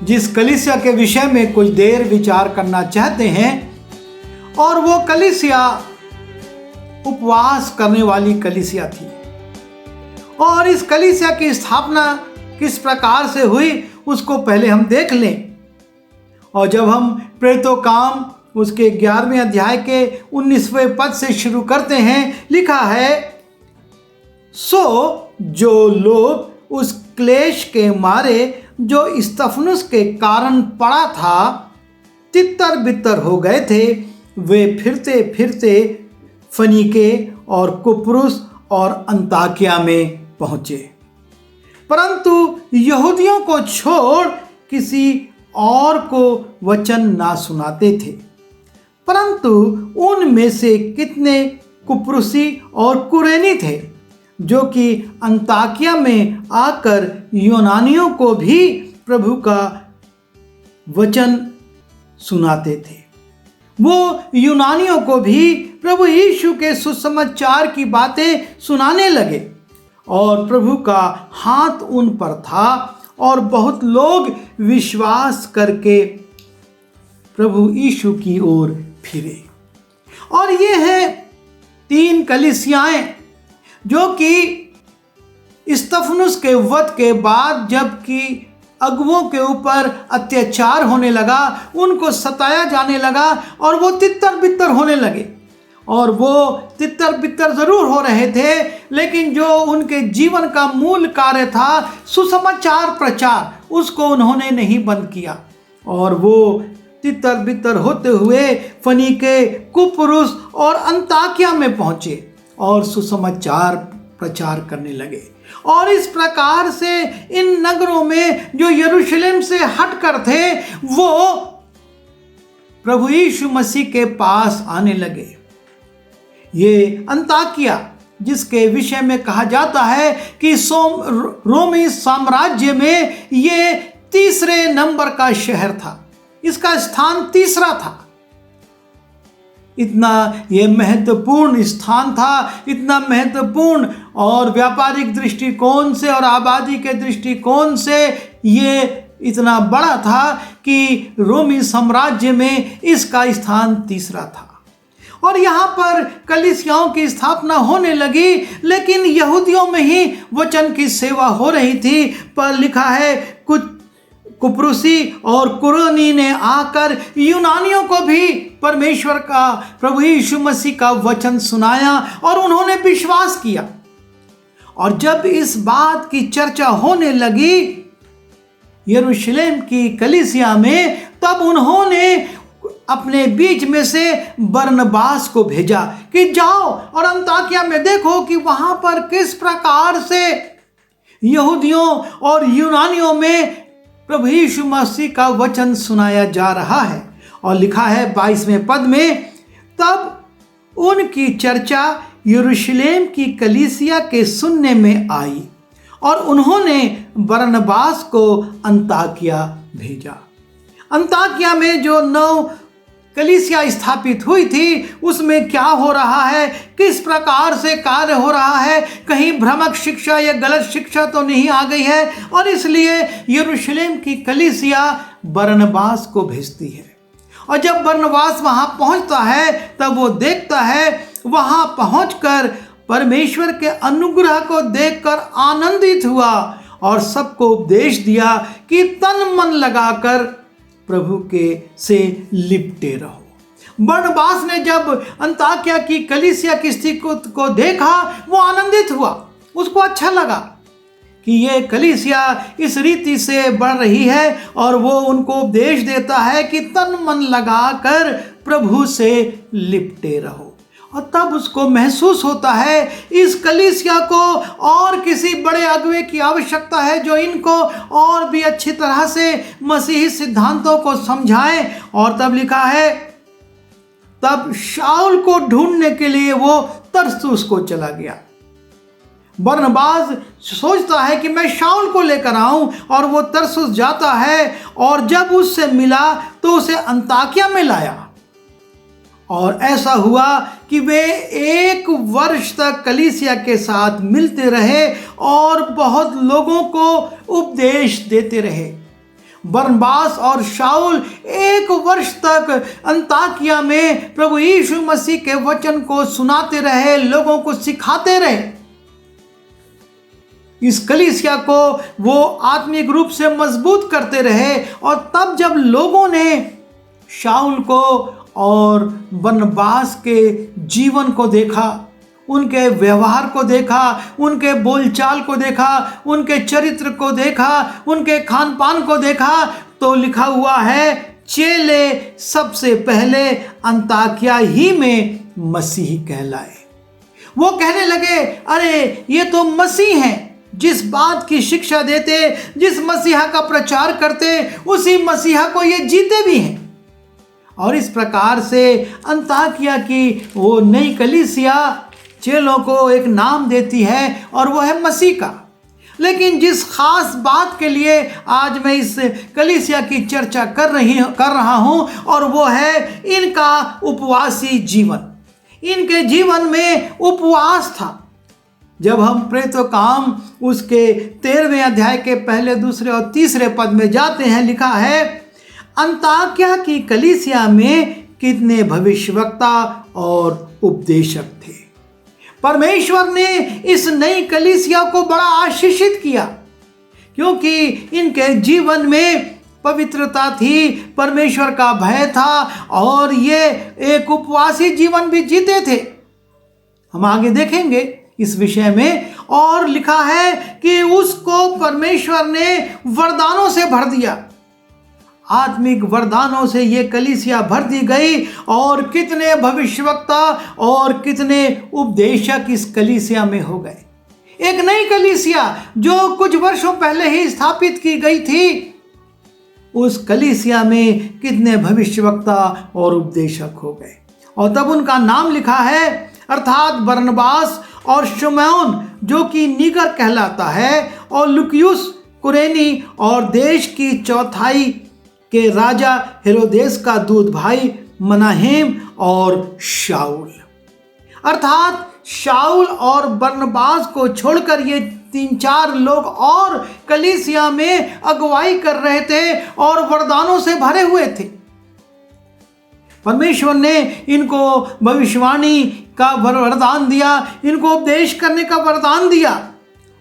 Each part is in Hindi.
जिस कलीसिया के विषय में कुछ देर विचार करना चाहते हैं, और वो कलीसिया उपवास करने वाली कलीसिया थी। और इस कलीसिया की स्थापना किस प्रकार से हुई उसको पहले हम देख लें। और जब हम प्रेरितों काम उसके 11वें अध्याय के 19वें पद से शुरू करते हैं, लिखा है, सो जो लोग उस क्लेश के मारे जो स्तिफनुस के कारण पड़ा था तितर बितर हो गए थे, वे फिरते फिरते फनीके और कुप्रुस और अंताकिया में पहुंचे, परंतु यहूदियों को छोड़ किसी और को वचन ना सुनाते थे। परंतु उनमें से कितने कुप्रुसी और कुरेनी थे जो कि अंताकिया में आकर यूनानियों को भी प्रभु का वचन सुनाते थे। वो यूनानियों को भी प्रभु यीशु के सुसमाचार की बातें सुनाने लगे और प्रभु का हाथ उन पर था और बहुत लोग विश्वास करके प्रभु यीशु की ओर फिरे। और ये हैं 3 कलीसियाएं जो कि स्तिफनुस के वध के बाद जबकि अगुओं के ऊपर अत्याचार होने लगा, उनको सताया जाने लगा और वो तितर बितर होने लगे। और वो तितर बितर ज़रूर हो रहे थे, लेकिन जो उनके जीवन का मूल कार्य था सुसमाचार प्रचार, उसको उन्होंने नहीं बंद किया। और वो तितर बितर होते हुए फनीके, कुप्रुस और अंताकिया में पहुँचे और सुसमाचार प्रचार करने लगे। और इस प्रकार से इन नगरों में जो यरूशलेम से हटकर थे वो प्रभु यीशु मसीह के पास आने लगे। ये अंताकिया, जिसके विषय में कहा जाता है कि रोमी साम्राज्य में ये 3रे नंबर का शहर था, इसका स्थान 3रा था। इतना ये महत्वपूर्ण स्थान था, इतना महत्वपूर्ण और व्यापारिक दृष्टिकोण से और आबादी के दृष्टिकोण से ये इतना बड़ा था कि रोमी साम्राज्य में इसका स्थान 3रा था। और यहाँ पर कलीसियाओं की स्थापना होने लगी, लेकिन यहूदियों में ही वचन की सेवा हो रही थी। पर लिखा है कुछ कुप्रुसी और कुरेनी ने आकर यूनानियों को भी परमेश्वर का, प्रभु यीशु मसीह का वचन सुनाया और उन्होंने विश्वास किया। और जब इस बात की चर्चा होने लगी यरूशलेम की कलीसिया में, तब उन्होंने अपने बीच में से बरनबास को भेजा कि जाओ और अंताकिया में देखो कि वहाँ पर किस प्रकार से यहूदियों और यूनानियों में प्रभु यीशु मसीह का वचन सुनाया जा रहा है। और लिखा है 22वें पद में, तब उनकी चर्चा यरूशलेम की कलीसिया के सुनने में आई और उन्होंने बरनबास को अंताकिया भेजा। अंताकिया में जो 9 कलीसिया स्थापित हुई थी, उसमें क्या हो रहा है, किस प्रकार से कार्य हो रहा है, कहीं भ्रामक शिक्षा या गलत शिक्षा तो नहीं आ गई है। और इसलिए यरूशलेम की कलीसिया बरनबास को भेजती है। और जब बरनबास वहाँ पहुँचता है तब वो देखता है, वहाँ पहुँचकर परमेश्वर के अनुग्रह को देखकर आनंदित हुआ और सबको उपदेश दिया कि तन मन लगाकर प्रभु के से लिपटे रहो। बरनबास ने जब अंताकिया की कलीसिया की स्थिति को देखा, वो आनंदित हुआ, उसको अच्छा लगा कि ये कलीसिया इस रीति से बढ़ रही है। और वो उनको उपदेश देता है कि तन मन लगाकर प्रभु से लिपटे रहो। और तब उसको महसूस होता है इस कलीसिया को और किसी बड़े अगुवे की आवश्यकता है जो इनको और भी अच्छी तरह से मसीही सिद्धांतों को समझाए। और तब लिखा है, तब शाऊल को ढूंढने के लिए वो तरसुस को चला गया। बरनबास सोचता है कि मैं शाऊल को लेकर आऊं, और वो तरसुस जाता है और जब उससे मिला तो उसे अंताकिया में लाया। और ऐसा हुआ कि वे 1 वर्ष तक कलीसिया के साथ मिलते रहे और बहुत लोगों को उपदेश देते रहे। बरनबास और शाऊल 1 वर्ष तक अंताकिया में प्रभु यीशु मसीह के वचन को सुनाते रहे, लोगों को सिखाते रहे। इस कलीसिया को वो आत्मिक रूप से मजबूत करते रहे। और तब जब लोगों ने शाऊल को और बरनबास के जीवन को देखा, उनके व्यवहार को देखा, उनके बोलचाल को देखा, उनके चरित्र को देखा, उनके खान पान को देखा, तो लिखा हुआ है चेले सबसे पहले अंताकिया ही में मसीही कहलाए। वो कहने लगे, अरे ये तो मसीह हैं, जिस बात की शिक्षा देते, जिस मसीहा का प्रचार करते, उसी मसीहा को ये जीते भी हैं। और इस प्रकार से अंताकिया की वो नई कलीसिया चेलों को एक नाम देती है, और वो है मसीह का। लेकिन जिस खास बात के लिए आज मैं इस कलीसिया की चर्चा कर रहा हूँ, और वो है इनका उपवासी जीवन। इनके जीवन में उपवास था। जब हम प्रेरितों काम उसके 13वें अध्याय के 1, 2 और 3 पद में जाते हैं, लिखा है, अंताकिया की कलीसिया में कितने भविष्यवक्ता और उपदेशक थे। परमेश्वर ने इस नई कलीसिया को बड़ा आशीषित किया, क्योंकि इनके जीवन में पवित्रता थी, परमेश्वर का भय था, और ये एक उपवासी जीवन भी जीते थे। हम आगे देखेंगे इस विषय में। और लिखा है कि उसको परमेश्वर ने वरदानों से भर दिया। आत्मिक वरदानों से ये कलीसिया भर दी गई, और कितने भविष्यवक्ता और कितने उपदेशक इस कलीसिया में हो गए। एक नई कलीसिया जो कुछ वर्षों पहले ही स्थापित की गई थी, उस कलीसिया में कितने भविष्यवक्ता और उपदेशक हो गए। और तब उनका नाम लिखा है, अर्थात बरनबास और शमौन जो कि नीगर कहलाता है, और लुकियुस कुरेनी, और देश की चौथाई के राजा हेरोदेस का दूध भाई मनाहेम, और शाऊल। अर्थात शाऊल और बरनबास को छोड़कर ये 3-4 लोग और कलीसिया में अगुवाई कर रहे थे और वरदानों से भरे हुए थे। परमेश्वर ने इनको भविष्यवाणी का वरदान दिया, इनको उपदेश करने का वरदान दिया।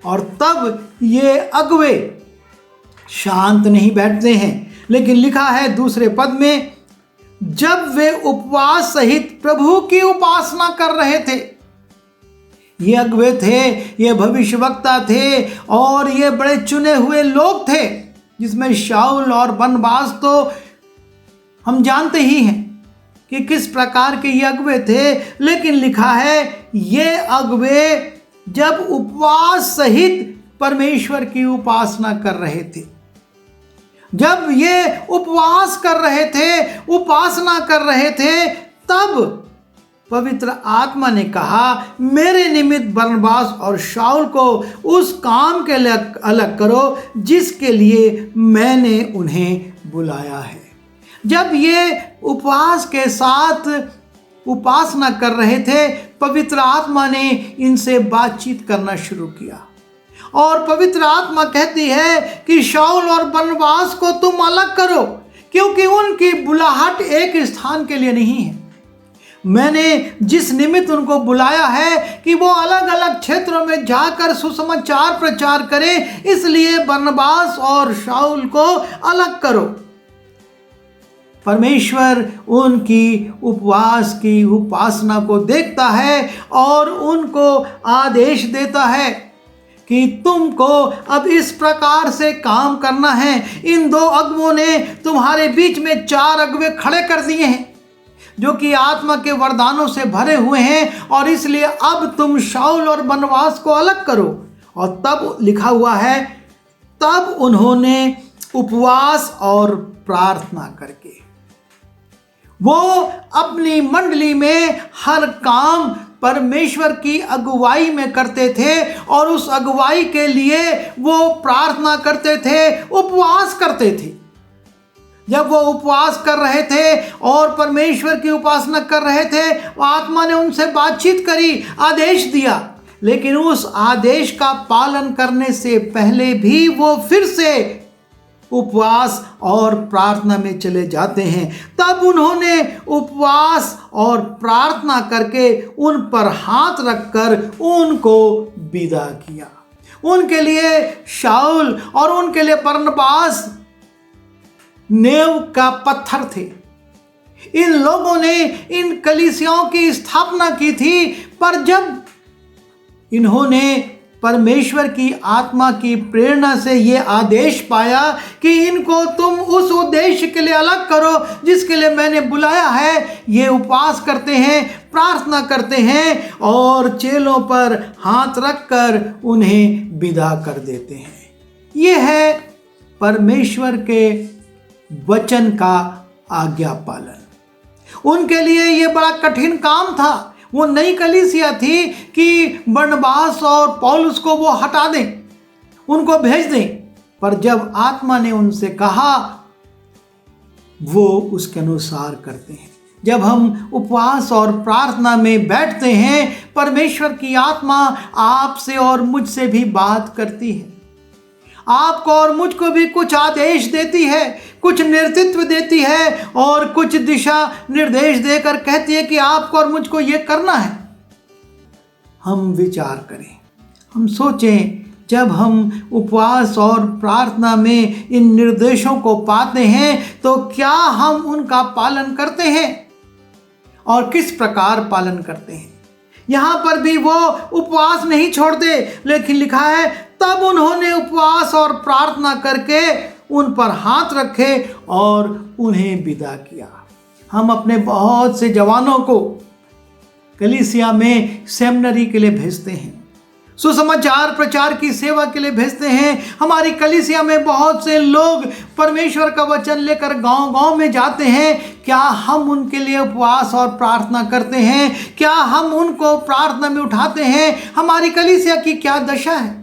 और तब ये अगुवे शांत नहीं बैठते हैं, लेकिन लिखा है 2 पद में, जब वे उपवास सहित प्रभु की उपासना कर रहे थे। ये अगुवे थे, ये भविष्यवक्ता थे, और ये बड़े चुने हुए लोग थे, जिसमें शाऊल और बरनबास तो हम जानते ही हैं कि किस प्रकार के ये अगुवे थे। लेकिन लिखा है ये अगुवे जब उपवास सहित परमेश्वर की उपासना कर रहे थे, जब ये उपवास कर रहे थे, उपासना कर रहे थे, तब पवित्र आत्मा ने कहा, मेरे निमित्त बरनबास और शाऊल को उस काम के लिए अलग करो जिसके लिए मैंने उन्हें बुलाया है। जब ये उपवास के साथ उपासना कर रहे थे, पवित्र आत्मा ने इनसे बातचीत करना शुरू किया, और पवित्र आत्मा कहती है कि शाऊल और बरनबास को तुम अलग करो, क्योंकि उनकी बुलाहट एक स्थान के लिए नहीं है। मैंने जिस निमित्त उनको बुलाया है कि वो अलग अलग क्षेत्रों में जाकर सुसमाचार प्रचार करें, इसलिए बरनबास और शाऊल को अलग करो। परमेश्वर उनकी उपवास की उपासना को देखता है और उनको आदेश देता है कि तुमको अब इस प्रकार से काम करना है। इन 2 अगुवों ने तुम्हारे बीच में 4 अगुवे खड़े कर दिए हैं जो कि आत्मा के वरदानों से भरे हुए हैं, और इसलिए अब तुम शाऊल और बरनबास को अलग करो। और तब लिखा हुआ है, तब उन्होंने उपवास और प्रार्थना करके वो अपनी मंडली में हर काम परमेश्वर की अगुवाई में करते थे, और उस अगुवाई के लिए वो प्रार्थना करते थे, उपवास करते थे। जब वो उपवास कर रहे थे और परमेश्वर की उपासना कर रहे थे, आत्मा ने उनसे बातचीत करी, आदेश दिया, लेकिन उस आदेश का पालन करने से पहले भी वो फिर से उपवास और प्रार्थना में चले जाते हैं। तब उन्होंने उपवास और प्रार्थना करके उन पर हाथ रखकर उनको विदा किया। उनके लिए शाऊल और उनके लिए बरनबास नींव का पत्थर थे। इन लोगों ने इन कलीसियाओं की स्थापना की थी, पर जब इन्होंने परमेश्वर की आत्मा की प्रेरणा से ये आदेश पाया कि इनको तुम उस उद्देश्य के लिए अलग करो जिसके लिए मैंने बुलाया है, ये उपवास करते हैं, प्रार्थना करते हैं और चेलों पर हाथ रखकर उन्हें विदा कर देते हैं। ये है परमेश्वर के वचन का आज्ञा पालन। उनके लिए ये बड़ा कठिन काम था। वो नई कलीसिया थी कि बरनबास और पौलुस को वो हटा दें, उनको भेज दें, पर जब आत्मा ने उनसे कहा वो उसके अनुसार करते हैं। जब हम उपवास और प्रार्थना में बैठते हैं, परमेश्वर की आत्मा आपसे और मुझसे भी बात करती है। आपको और मुझको भी कुछ आदेश देती है, कुछ नेतृत्व देती है और कुछ दिशा निर्देश देकर कहती है कि आपको और मुझको ये करना है। हम विचार करें, हम सोचें, जब हम उपवास और प्रार्थना में इन निर्देशों को पाते हैं तो क्या हम उनका पालन करते हैं और किस प्रकार पालन करते हैं। यहाँ पर भी वो उपवास नहीं छोड़ते, लेकिन लिखा है तब उन्होंने उपवास और प्रार्थना करके उन पर हाथ रखे और उन्हें विदा किया। हम अपने बहुत से जवानों को कलीसिया में सेमिनरी के लिए भेजते हैं, सुसमाचार प्रचार की सेवा के लिए भेजते हैं। हमारी कलीसिया में बहुत से लोग परमेश्वर का वचन लेकर गांव-गांव में जाते हैं। क्या हम उनके लिए उपवास और प्रार्थना करते हैं? क्या हम उनको प्रार्थना में उठाते हैं? हमारी कलीसिया की क्या दशा है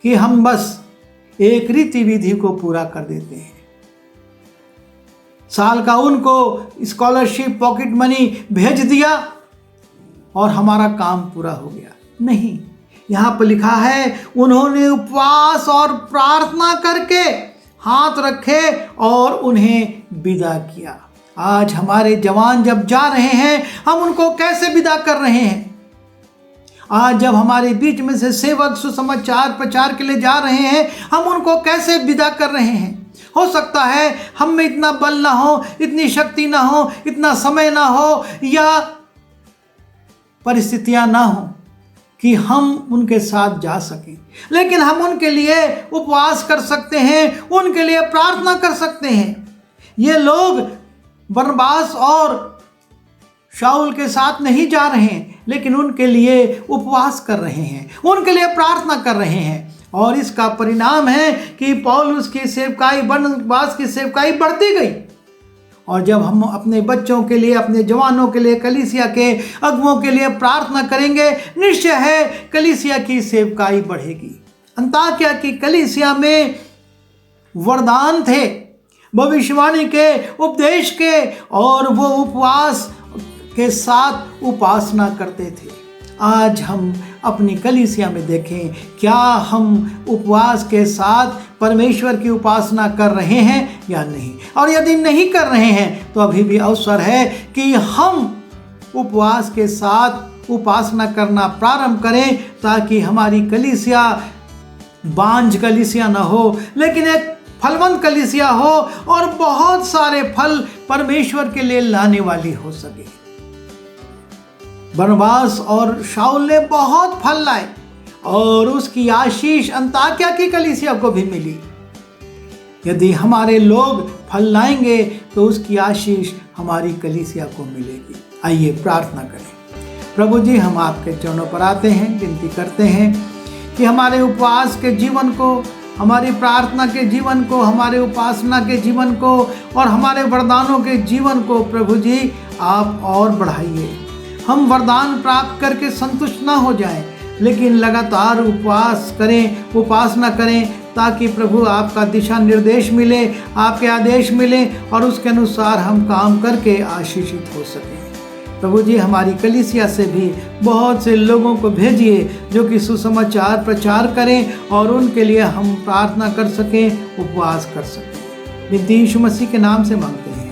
कि हम बस एक रीति विधि को पूरा कर देते हैं। साल का उनको स्कॉलरशिप, पॉकेट मनी भेज दिया और हमारा काम पूरा हो गया। नहीं, यहाँ पर लिखा है उन्होंने उपवास और प्रार्थना करके हाथ रखे और उन्हें विदा किया। आज हमारे जवान जब जा रहे हैं, हम उनको कैसे विदा कर रहे हैं? आज जब हमारे बीच में से सेवक सुसमाचार प्रचार के लिए जा रहे हैं, हम उनको कैसे विदा कर रहे हैं? हो सकता है हम में इतना बल ना हो, इतनी शक्ति ना हो, इतना समय ना हो या परिस्थितियां ना हो कि हम उनके साथ जा सकें, लेकिन हम उनके लिए उपवास कर सकते हैं, उनके लिए प्रार्थना कर सकते हैं। ये लोग बरनबास और शाऊल के साथ नहीं जा रहे हैं, लेकिन उनके लिए उपवास कर रहे हैं, उनके लिए प्रार्थना कर रहे हैं, और इसका परिणाम है कि पौलुस की सेवकाई, बरनबास की सेवकाई बढ़ती गई। और जब हम अपने बच्चों के लिए, अपने जवानों के लिए, कलीसिया के अगुओं के लिए प्रार्थना करेंगे, निश्चय है कलीसिया की सेवकाई बढ़ेगी। अंताकिया की कलीसिया में वरदान थे, भविष्यवाणी के, उपदेश के, और वो उपवास के साथ उपासना करते थे। आज हम अपनी कलीसिया में देखें, क्या हम उपवास के साथ परमेश्वर की उपासना कर रहे हैं या नहीं? और यदि नहीं कर रहे हैं तो अभी भी अवसर है कि हम उपवास के साथ उपासना करना प्रारंभ करें, ताकि हमारी कलीसिया बांझ कलीसिया ना हो, लेकिन एक फलवंत कलीसिया हो और बहुत सारे फल परमेश्वर के लिए लाने वाली हो सके। बरनबास और शाऊल ने बहुत फल लाए और उसकी आशीष अंताकिया की कलीसिया को भी मिली। यदि हमारे लोग फल लाएंगे तो उसकी आशीष हमारी कलीसिया को मिलेगी। आइए प्रार्थना करें। प्रभु जी, हम आपके चरणों पर आते हैं, विनती करते हैं कि हमारे उपवास के जीवन को, हमारी प्रार्थना के जीवन को, हमारे उपासना के जीवन को और हमारे वरदानों के जीवन को प्रभु जी आप और बढ़ाइए। हम वरदान प्राप्त करके संतुष्ट ना हो जाएं, लेकिन लगातार उपवास करें, उपासना करें, ताकि प्रभु आपका दिशा निर्देश मिले, आपके आदेश मिले और उसके अनुसार हम काम करके आशीषित हो सकें। प्रभु जी हमारी कलीसिया से भी बहुत से लोगों को भेजिए जो कि सुसमाचार प्रचार करें और उनके लिए हम प्रार्थना कर सकें, उपवास कर सकें। विनती यीशु मसीह के नाम से मांगते हैं,